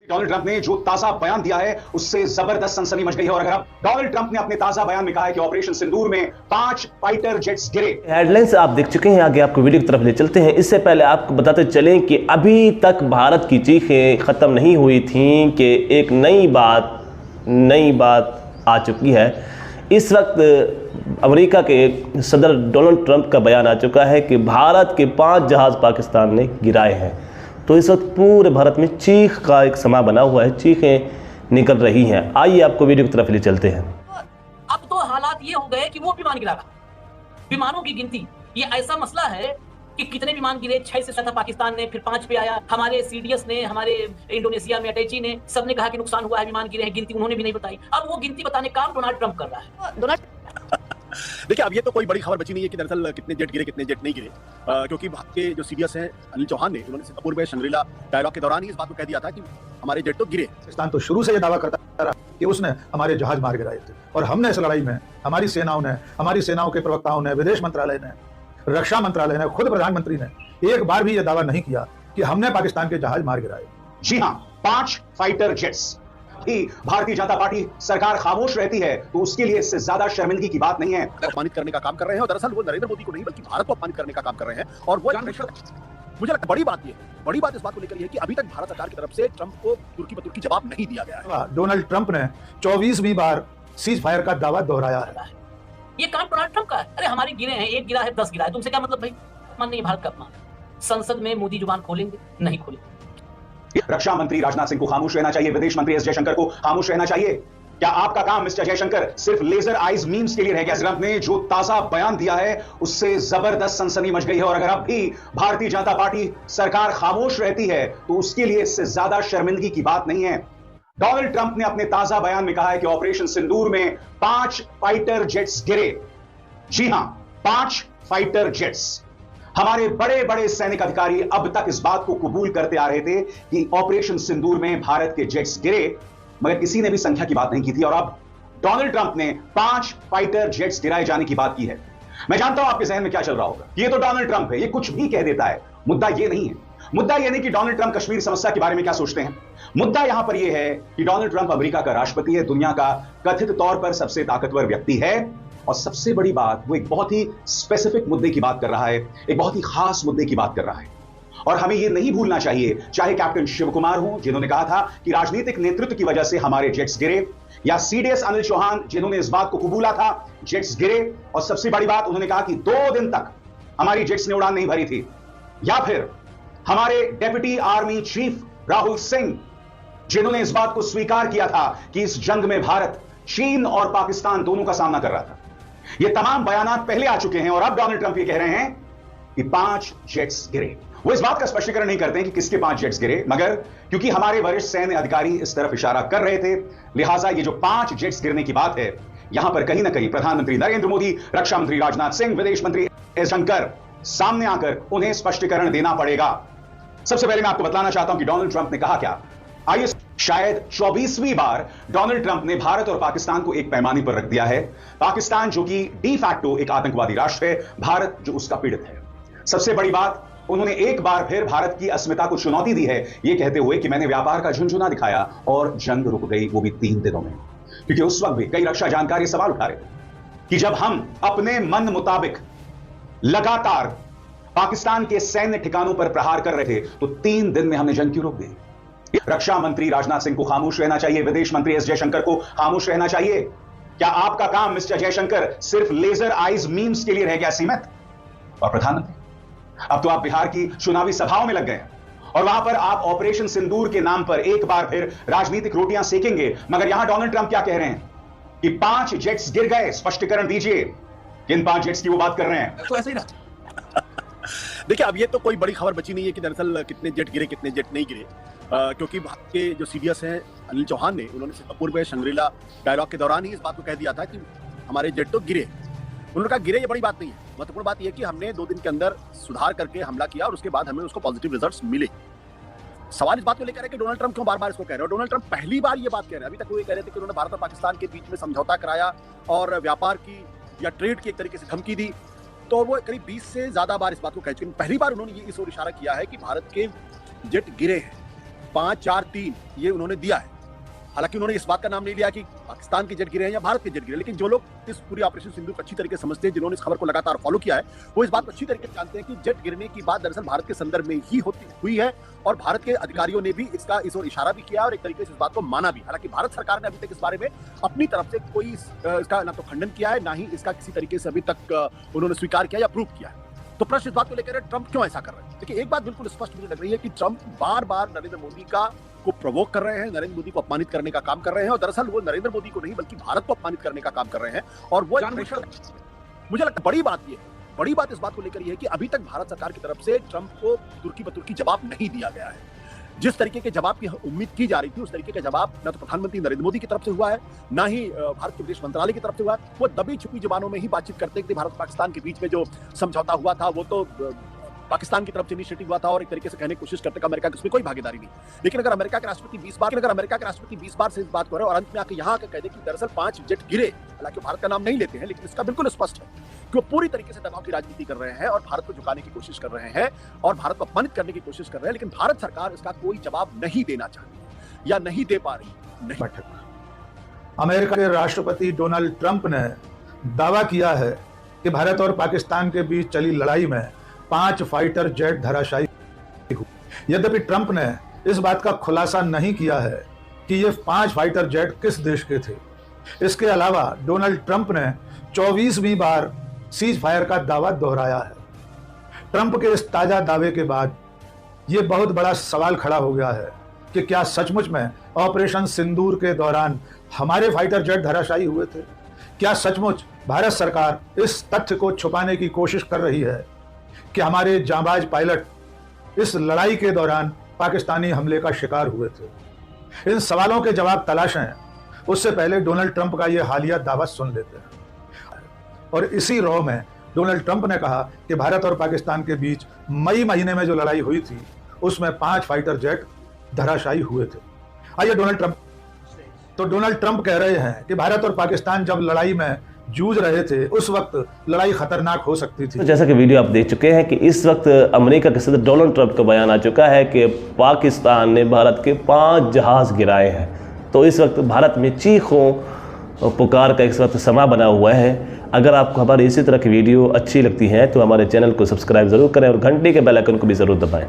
Donald Trump ने जो ताजा बयान दिया है उससे जबरदस्त सनसनी मच गई है। और अगर अब डोनाल्ड ट्रंप ने अपने ताजा बयान में कहा है कि ऑपरेशन सिंदूर में 5 फाइटर जेट्स गिरे। हेडलाइंस आप देख चुके हैं, आगे आपको वीडियो की तरफ ले चलते हैं। इससे पहले आपको बताते चलें कि अभी तक भारत की चीखें खत्म नहीं हुई थीं कि एक नई बात आ चुकी है। इस वक्त अमेरिका के सदर डोनाल्ड ट्रंप का बयान आ चुका है कि भारत के 5 जहाज़ पाकिस्तान ने गिराए हैं। तो इस वक्त पूरे भारत में चीख का एक समा बना हुआ है, चीखें निकल रही हैं। आइए आपको वीडियो की तरफ ले चलते हैं। अब तो हालात ये हो गए कि वो विमान गिरा रहा, विमानों की गिनती, ये ऐसा मसला है कि कितने विमान गिरे। 6 से था पाकिस्तान ने, फिर 5 पे आया। हमारे सीडीएस ने, हमारे इंडोनेशिया में अटैची ने, सबने कहा कि नुकसान हुआ है, विमान गिरे हैं, गिनती उन्होंने भी नहीं बताई। अब वो गिनती बताने का काम डोनाल्ड ट्रंप कर रहा है। देखिए, अब ये तो कोई बड़ी खबर बची नहीं है कि दरअसल कितने जेट गिरे कितने जेट नहीं गिरे, क्योंकि भारत के जो सीडीएस हैं अनिल चौहान ने, उन्होंने सिंगापुर में शंग्रीला डायलॉग के दौरान ही इस बात को कह दिया था कि हमारे जेट तो गिरे। पाकिस्तान तो शुरू से ये दावा करता रहा कि उसने हमारे जहाज मार गिराए थे, और हमने इस लड़ाई में हमारी सेनाओं के प्रवक्ताओं ने, विदेश मंत्रालय ने, रक्षा मंत्रालय ने, खुद प्रधानमंत्री ने एक बार भी यह दावा नहीं किया कि हमने पाकिस्तान के जहाज मार गिराए। जी हां, 5 fighter jets. Bharatiya Janata party सरकार खामोश रहती है तो उसके लिए इससे ज्यादा शर्मिंदगी की बात नहीं है। अपमानित करने का काम कर रहे हैं, और दरअसल वो नरेंद्र मोदी को नहीं बल्कि भारत को अपमानित करने का काम कर रहे हैं। और वो मुझे लगता है बड़ी बात इस बात को लेकर है कि अभी तक भारत सरकार की तरफ से ट्रंप को तुर्की पर तुर्की जवाब नहीं दिया गया है। डोनाल्ड ट्रंप ने 24वीं बार सीज फायर का दावा दोहराया है। ये काम डोनाल्ड ट्रंप का है। अरे हमारे गिरे हैं, 1 गिरा है, 10 गिरा है, तुमसे क्या मतलब भाई? मन नहीं भारत का अपमान। संसद में मोदी जुबान खोलेंगे? नहीं खोलेंगे। रक्षा मंत्री राजनाथ सिंह को खामोश रहना चाहिए, विदेश मंत्री एस जयशंकर को खामोश रहना चाहिए। क्या आपका काम मिस्टर जयशंकर सिर्फ लेजर आइज मीम्स के लिए रह गया? ट्रंप ने जो ताजा बयान दिया है उससे जबरदस्त सनसनी मच गई है। और अगर अब भी भारतीय जनता पार्टी सरकार खामोश रहती है तो उसके लिए इससे ज्यादा शर्मिंदगी की बात नहीं है। डोनाल्ड ट्रंप ने अपने ताजा बयान में कहा है कि ऑपरेशन सिंदूर में 5 फाइटर जेट्स गिरे। जी हां, 5 फाइटर जेट्स। हमारे बड़े बड़े सैनिक अधिकारी अब तक इस बात को कबूल करते आ रहे थे कि ऑपरेशन सिंदूर में भारत के जेट्स गिरे, मगर किसी ने भी संख्या की बात नहीं की थी। और अब डोनाल्ड ट्रंप ने 5 फाइटर जेट्स गिराए जाने की बात की है। मैं जानता हूं आपके जहन में क्या चल रहा होगा, ये तो डोनाल्ड ट्रंप है, ये कुछ भी कह देता है। मुद्दा ये नहीं है। मुद्दा यह नहीं कि डोनाल्ड ट्रंप कश्मीर समस्या के बारे में क्या सोचते हैं। मुद्दा यहां पर यह है कि डोनाल्ड ट्रंप अमेरिका का राष्ट्रपति है, दुनिया का कथित तौर पर सबसे ताकतवर व्यक्ति है। और सबसे बड़ी बात, वो एक बहुत ही स्पेसिफिक मुद्दे की बात कर रहा है, एक बहुत ही खास मुद्दे की बात कर रहा है। और हमें यह नहीं भूलना चाहिए, चाहे कैप्टन शिव कुमार हो जिन्होंने कहा था कि राजनीतिक नेतृत्व की वजह से हमारे जेट्स गिरे, या सीडीएस अनिल चौहान जिन्होंने इस बात को कबूला था जेट्स गिरे, और सबसे बड़ी बात उन्होंने कहा कि 2 दिन तक हमारी जेट्स ने उड़ान नहीं भरी थी, या फिर हमारे deputy army chief Rahul Singh जिन्होंने इस बात को स्वीकार किया था कि इस जंग में भारत चीन और पाकिस्तान दोनों का सामना कर रहा था। ये तमाम बयानात पहले आ चुके हैं और अब डोनाल्ड ट्रंप ये कह रहे हैं कि 5 जेट्स गिरे। वो इस बात का स्पष्टीकरण नहीं करते हैं कि किसके 5 जेट्स गिरे, मगर क्योंकि हमारे वरिष्ठ सैन्य अधिकारी इस तरफ इशारा कर रहे थे, लिहाजा ये जो 5 जेट्स गिरने की बात है, यहां पर कहीं ना कहीं प्रधानमंत्री नरेंद्र मोदी, रक्षा मंत्री राजनाथ सिंह, विदेश मंत्री एस जयशंकर सामने आकर उन्हें स्पष्टीकरण देना पड़ेगा। सबसे पहले मैं आपको बताना चाहता हूं कि डोनाल्ड ट्रंप ने कहा क्या। आइए, शायद 24वीं बार डोनाल्ड ट्रंप ने भारत और पाकिस्तान को एक पैमाने पर रख दिया है। पाकिस्तान जो कि डी फैक्टो एक आतंकवादी राष्ट्र है, भारत जो उसका पीड़ित है। सबसे बड़ी बात, उन्होंने एक बार फिर भारत की अस्मिता को चुनौती दी है, यह कहते हुए कि मैंने व्यापार का झुनझुना दिखाया और जंग रुक गई, वो भी 3 दिनों में। क्योंकि उस वक्त भी कई रक्षा जानकारी सवाल उठा रहे थे कि जब हम अपने मन मुताबिक लगातार पाकिस्तान के सैन्य ठिकानों पर प्रहार कर रहे थे तो 3 दिन में हमने जंग क्यों रोक दी। रक्षा मंत्री राजनाथ सिंह को खामोश रहना चाहिए, विदेश मंत्री एस जयशंकर को खामोश रहना चाहिए। क्या आपका काम मिस्टर जयशंकर सिर्फ लेजर आइज मीम्स के लिए रह गया सीमित? और प्रधानमंत्री, अब तो आप बिहार की चुनावी सभाओं में लग गए और वहां पर आप ऑपरेशन सिंदूर के नाम पर एक बार फिर राजनीतिक रोटियां सेकेंगे। मगर यहां डोनाल्ड ट्रंप क्या कह रहे हैं कि 5 जेट्स गिर गए। स्पष्टीकरण दीजिए, किन 5 जेट्स की वो बात कर रहे हैं? तो ऐसे ही ना। देखिए, अब ये तो कोई बड़ी खबर बची नहीं है कि दरअसल कितने जेट गिरे कितने जेट नहीं गिरे, क्योंकि भारत के जो सीडीएस हैं अनिल चौहान ने, उन्होंने सिंगापुर में शंग्रीला डायलॉग के दौरान ही इस बात को कह दिया था कि हमारे जेट तो गिरे। उन्होंने कहा गिरे, ये बड़ी बात नहीं है। महत्वपूर्ण बात यह कि हमने 2 दिन के अंदर सुधार करके हमला किया और उसके बाद हमें उसको पॉजिटिव रिजल्ट्स मिले। सवाल इस बात को लेकर है कि डोनाल्ड ट्रंप क्यों बार-बार इसको कह रहे हैं। डोनाल्ड ट्रंप पहली बार ये बात कह रहे हैं। अभी तक वो ये कह रहे थे कि उन्होंने भारत और पाकिस्तान के बीच में समझौता कराया और व्यापार की या ट्रेड की एक तरीके से धमकी दी। तो वो करीब 20 से ज्यादा बार इस बात को कह चुके हैं। पहली बार उन्होंने ये इस ओर इशारा किया है कि भारत के जेट गिरे हैं। 5-4-3 ये उन्होंने दिया है। हालांकि उन्होंने इस बात का नाम नहीं लिया कि पाकिस्तान के जेट गिरे हैं या भारत के जेट गिरे, लेकिन जो लोग इस पूरी ऑपरेशन सिंदूर को अच्छी तरीके से समझते हैं, जिन्होंने इस खबर को लगातार फॉलो किया है, वो इस बात को अच्छी तरीके से जानते हैं कि जेट गिरने की बात दरअसल भारत के संदर्भ में ही हुई है और भारत के अधिकारियों ने भी इस ओर इशारा भी किया और एक तरीके से इस बात को माना भी। हालांकि भारत सरकार ने अभी तक इस बारे में अपनी तरफ से कोई इसका ना तो खंडन किया है, ना ही इसका किसी तरीके से अभी तक उन्होंने स्वीकार किया या प्रूव किया है। तो प्रश्न इस बात को लेकर है, ट्रंप क्यों ऐसा कर रहे हैं? देखिए, एक बात बिल्कुल स्पष्ट मुझे लग रही है कि ट्रंप बार बार नरेंद्र मोदी को प्रोवोक कर रहे हैं, नरेंद्र मोदी को अपमानित करने का काम कर रहे हैं और दरअसल वो नरेंद्र मोदी को नहीं बल्कि भारत को अपमानित करने का काम कर रहे हैं। और वो मुझे लगता है बड़ी बात इस बात को लेकर ये है कि अभी तक भारत सरकार की तरफ से ट्रंप को तुर्की बतुर्की जवाब नहीं दिया गया है। जिस तरीके के जवाब की उम्मीद की जा रही थी, उस तरीके का जवाब न तो प्रधानमंत्री नरेंद्र मोदी की तरफ से हुआ है, ना ही भारत के विदेश मंत्रालय की तरफ से हुआ है। वो दबी छुपी जबानों में ही बातचीत करते थे। भारत पाकिस्तान के बीच में जो समझौता हुआ था वो तो पाकिस्तान की तरफ से इनिशिएटिव हुआ था और एक तरीके से कहने की कोशिश करते कि अमेरिका की उसमें कोई भागीदारी नहीं। लेकिन अगर अमेरिका के राष्ट्रपति 20 बार से इस बात को रहे और अंत में आके यहाँ आकर कह दे कि दरअसल 5 जेट गिरे, हालांकि भारत का नाम नहीं लेते हैं, लेकिन इसका बिल्कुल स्पष्ट है कि वो पूरी तरीके से दबाव की राजनीति कर रहे हैं और भारत को झुकाने की कोशिश कर रहे हैं और भारत को अपमानित करने की कोशिश कर रहे हैं। लेकिन भारत सरकार इसका कोई जवाब नहीं देना चाहती या नहीं दे पा रही। अमेरिका के राष्ट्रपति डोनाल्ड ट्रंप ने दावा किया है कि भारत और पाकिस्तान के बीच चली लड़ाई में 5 फाइटर जेट धराशायी हुए। यद्यपि ट्रंप ने इस बात का खुलासा नहीं किया है कि ये 5 फाइटर जेट किस देश के थे। इसके अलावा डोनाल्ड ट्रंप ने 24वीं बार सीज फायर का दावा दोहराया है। ट्रंप के इस ताजा दावे के बाद ये बहुत बड़ा सवाल खड़ा हो गया है कि क्या सचमुच में ऑपरेशन सिंदूर के दौरान हमारे फाइटर जेट धराशायी हुए थे? क्या सचमुच भारत सरकार इस तथ्य को छुपाने की कोशिश कर रही है कि हमारे जांबाज पायलट इस लड़ाई के दौरान पाकिस्तानी हमले का शिकार हुए थे? इन सवालों के जवाब तलाशें, उससे पहले डोनाल्ड ट्रंप का यह हालिया दावा सुन लेते हैं। और इसी रॉ में डोनाल्ड ट्रंप ने कहा कि भारत और पाकिस्तान के बीच मई महीने में जो लड़ाई हुई थी उसमें 5 फाइटर जेट धराशायी हुए थे। आइए डोनाल्ड ट्रंप कह रहे हैं कि भारत और पाकिस्तान जब लड़ाई में जूझ रहे थे उस वक्त लड़ाई खतरनाक हो सकती थी। तो जैसा कि वीडियो आप देख चुके हैं कि इस वक्त अमेरिका के सदर डोनाल्ड ट्रंप का बयान आ चुका है कि पाकिस्तान ने भारत के 5 जहाज गिराए हैं। तो इस वक्त भारत में चीखों पुकार का इस वक्त समा बना हुआ है। अगर आपको हमारी इसी तरह की वीडियो अच्छी लगती है तो हमारे चैनल को सब्सक्राइब ज़रूर करें और घंटी के बेल आइकन को भी ज़रूर दबाएं।